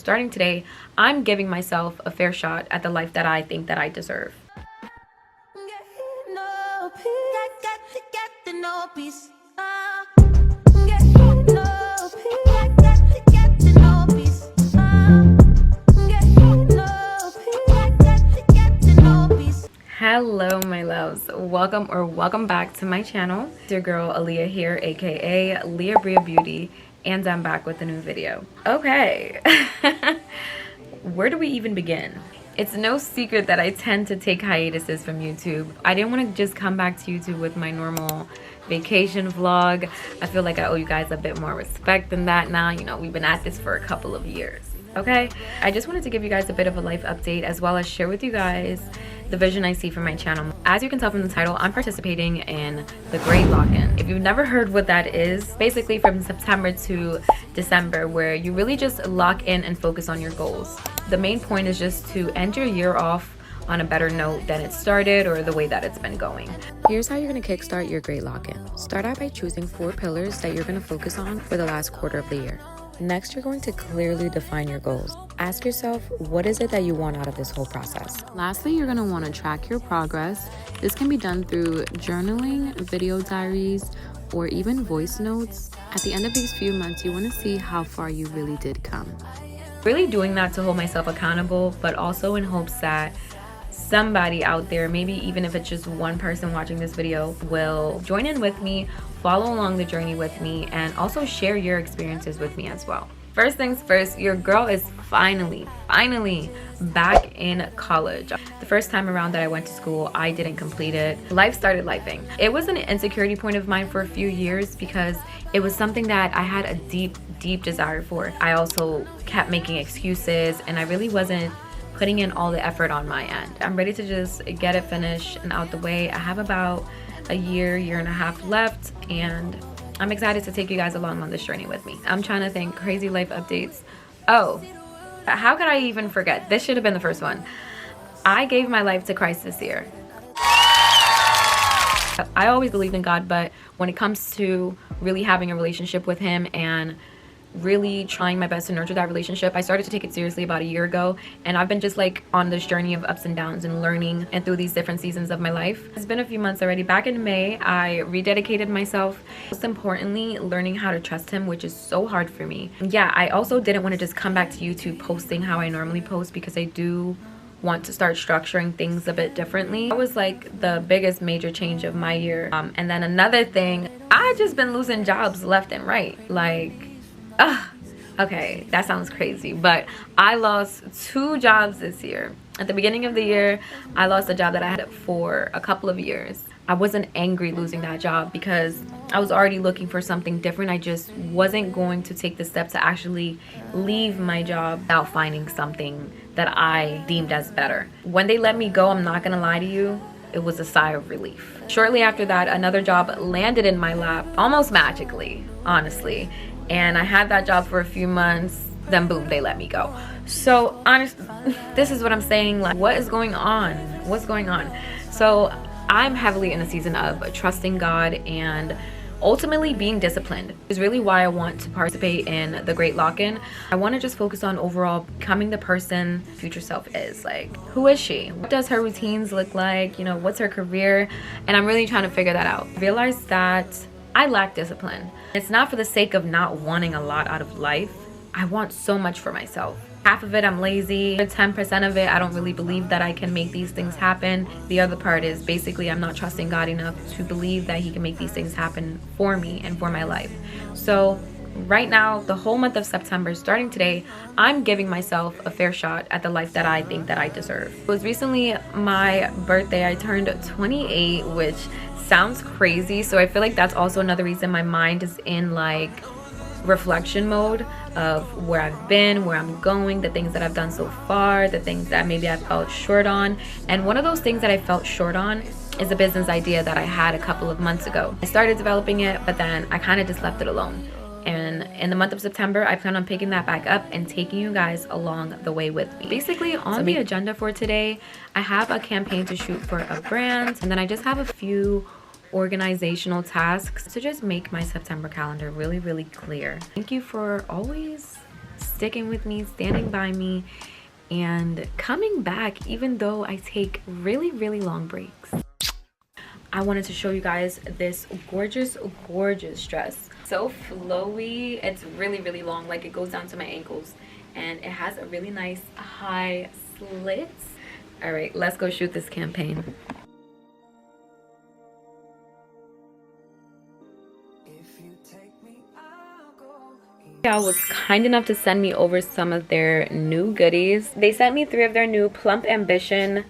Starting today, I'm giving myself a fair shot at the life that I think that I deserve. Hello my loves, welcome back to my channel. It's your girl Aaliyah here, aka LiahBriaBeauty, and I'm back with a new video. Okay. Where do we even begin? It's no secret that I tend to take hiatuses from YouTube. I didn't want to just come back to YouTube with my normal vacation vlog. I feel like I owe you guys a bit more respect than that now. You know, we've been at this for a couple of years. Okay, I just wanted to give you guys a bit of a life update as well as share with you guys the vision I see for my channel. As you can tell from the title, I'm participating in the Great Lock-In. If you've never heard what that is, basically from September to December, where you really just lock in and focus on your goals. The main point is just to end your year off on a better note than it started or the way that it's been going. Here's how you're going to kickstart your Great Lock-In. Start out by choosing 4 pillars that you're going to focus on for the last quarter of the year. Next, you're going to clearly define your goals. Ask yourself, what is it that you want out of this whole process? Lastly, you're going to want to track your progress. This can be done through journaling, video diaries, or even voice notes. At the end of these few months, you want to see how far you really did come. Really doing that to hold myself accountable, but also in hopes that somebody out there, maybe even if it's just one person watching this video, will join in with me, follow along the journey with me, and also share your experiences with me as well. First things first, your girl is finally back in college. The first time around that I went to school, I didn't complete it. Life started lifing. It was an insecurity point of mine for a few years because it was something that I had a deep desire for. I also kept making excuses and I really wasn't putting in all the effort on my end. I'm ready to just get it finished and out the way. I have about a year and a half left, and I'm excited to take you guys along on this journey with me. I'm trying to think crazy life updates. Oh, how could I even forget? This should have been the first one. I gave my life to Christ this year. I always believed in God, but when it comes to really having a relationship with Him and really trying my best to nurture that relationship, I started to take it seriously about a year ago, and I've been just like on this journey of ups and downs and learning and through these different seasons of my life. It's been a few months already. Back in May, I rededicated myself. Most importantly, learning how to trust Him, which is so hard for me. Yeah, I also didn't want to just come back to YouTube posting how I normally post because I do want to start structuring things a bit differently. That was like the biggest major change of my year. And then another thing, I just been losing jobs left and right. Like, okay, that sounds crazy, but I lost 2 jobs this year. At the beginning of the year, I lost a job that I had for a couple of years. I wasn't angry losing that job because I was already looking for something different. I just wasn't going to take the step to actually leave my job without finding something that I deemed as better. When they let me go, I'm not gonna lie to you, it was a sigh of relief. Shortly after that, another job landed in my lap, almost magically, honestly. And I had that job for a few months, then boom, they let me go. So honestly, this is what I'm saying, like, what is going on? What's going on? So I'm heavily in a season of trusting God and ultimately being disciplined. Is really why I want to participate in the Great Lock-In. I want to just focus on overall becoming the person future self is. Like, who is she? What does her routines look like? You know, what's her career? And I'm really trying to figure that out. I realized that I lack discipline. It's not for the sake of not wanting a lot out of life. I want so much for myself. Half of it I'm lazy, 10% of it I don't really believe that I can make these things happen. The other part is basically I'm not trusting God enough to believe that He can make these things happen for me and for my life. So right now, the whole month of September, starting today, I'm giving myself a fair shot at the life that I think that I deserve. It was recently my birthday. I turned 28, which sounds crazy. So I feel like that's also another reason my mind is in like reflection mode of where I've been, where I'm going, the things that I've done so far, the things that maybe I felt short on. And one of those things that I felt short on is a business idea that I had a couple of months ago. I started developing it, but then I kind of just left it alone. And in the month of September, I plan on picking that back up and taking you guys along the way with me. Basically, on the agenda for today, I have a campaign to shoot for a brand, and then I just have a few organizational tasks to just make my September calendar really clear. Thank you for always sticking with me, standing by me, and coming back even though I take really, really long breaks. I wanted to show you guys this gorgeous, gorgeous dress. So flowy. It's really, really long. Like, it goes down to my ankles. And it has a really nice high slit. All right, let's go shoot this campaign. Y'all was kind enough to send me over some of their new goodies. They sent me 3 of their new Plump Ambition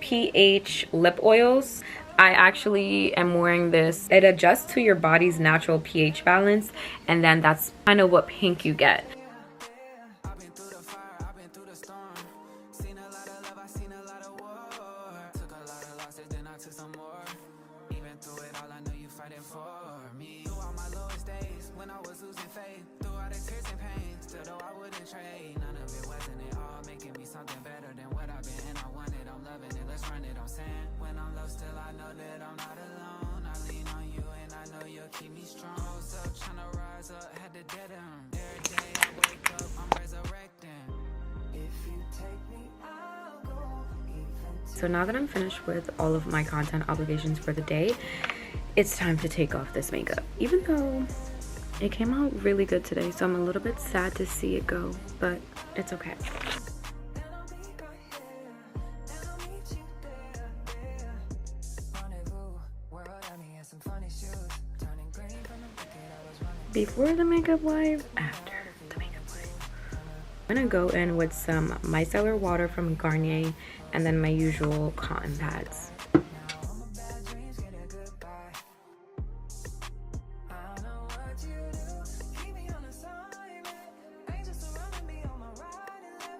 pH lip oils. I actually am wearing this. It adjusts to your body's natural pH balance, and then that's kind of what pink you get. So now that I'm finished with all of my content obligations for the day, it's time to take off this makeup. Even though it came out really good today, so I'm a little bit sad to see it go, but it's okay. Before the makeup wipe, after the makeup wipe. I'm gonna go in with some micellar water from Garnier and then my usual cotton pads.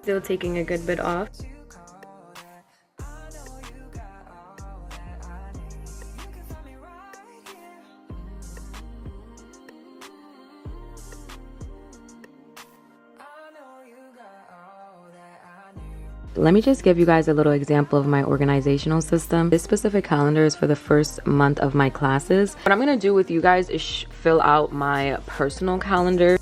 Still taking a good bit off. Let me just give you guys a little example of my organizational system. This specific calendar is for the first month of my classes. What I'm gonna do with you guys is fill out my personal calendar.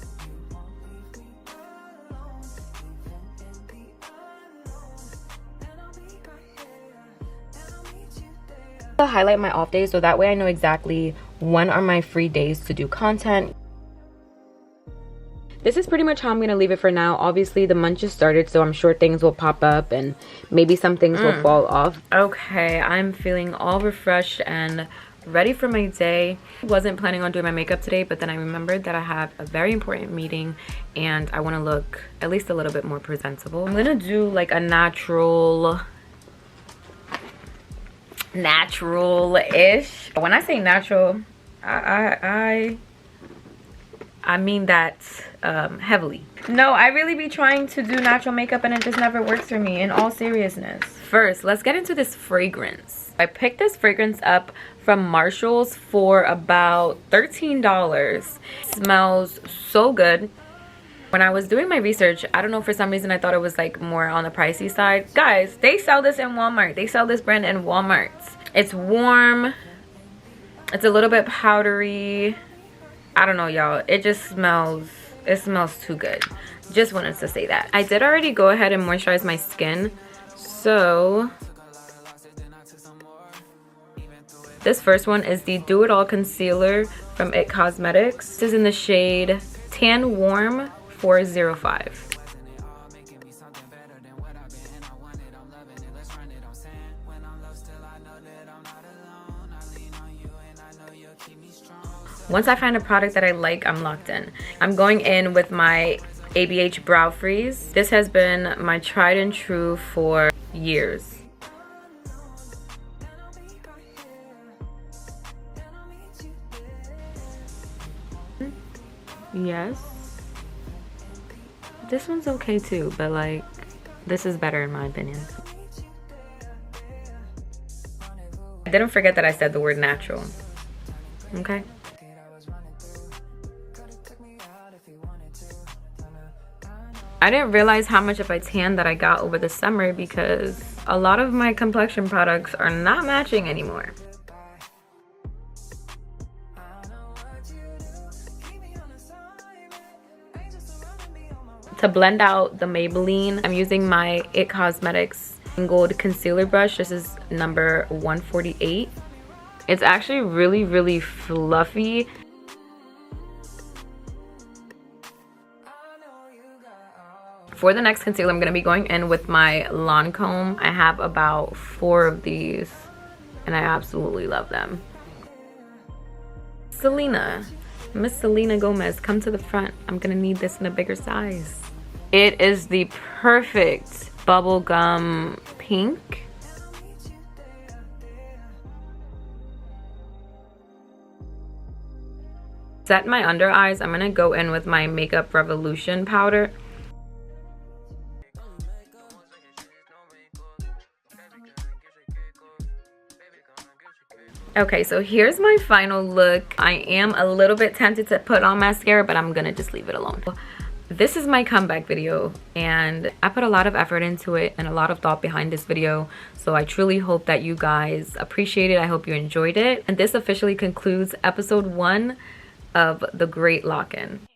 I'll highlight my off days so that way I know exactly when are my free days to do content. This is pretty much how I'm gonna leave it for now. Obviously the month just started, so I'm sure things will pop up and maybe some things will fall off. Okay, I'm feeling all refreshed and ready for my day. Wasn't planning on doing my makeup today, but then I remembered that I have a very important meeting and I want to look at least a little bit more presentable. I'm gonna do like a natural-ish. When I say natural, I mean that heavily. No, I really be trying to do natural makeup and it just never works for me, in all seriousness. First, let's get into this fragrance. I picked this fragrance up from Marshall's for about $13. It smells so good. When I was doing my research, I don't know, for some reason I thought it was like more on the pricey side. Guys, they sell this in Walmart. They sell this brand in Walmart. It's warm. It's a little bit powdery. I don't know, y'all. It just smells, it smells too good. Just wanted to say that. I did already go ahead and moisturize my skin. So this first one is the Do It All Concealer from It Cosmetics. This is in the shade Tan Warm 405. Once I find a product that I like, I'm locked in. I'm going in with my ABH Brow Freeze. This has been my tried and true for years. Yes. This one's okay too, but like, this is better in my opinion. I didn't forget that I said the word natural. Okay. I didn't realize how much of a tan that I got over the summer because a lot of my complexion products are not matching anymore. To blend out the Maybelline, I'm using my It Cosmetics Gold Concealer Brush. This is number 148. It's actually really, really fluffy. For the next concealer, I'm going to be going in with my Lancome. I have about 4 of these, and I absolutely love them. Selena, Miss Selena Gomez, come to the front. I'm going to need this in a bigger size. It is the perfect bubblegum pink. Set my under eyes. I'm going to go in with my Makeup Revolution powder. Okay, so here's my final look. I am a little bit tempted to put on mascara, but I'm gonna just leave it alone. This is my comeback video, and I put a lot of effort into it and a lot of thought behind this video, so I truly hope that you guys appreciate it. I hope you enjoyed it, and this officially concludes episode 1 of The Great Lock-In.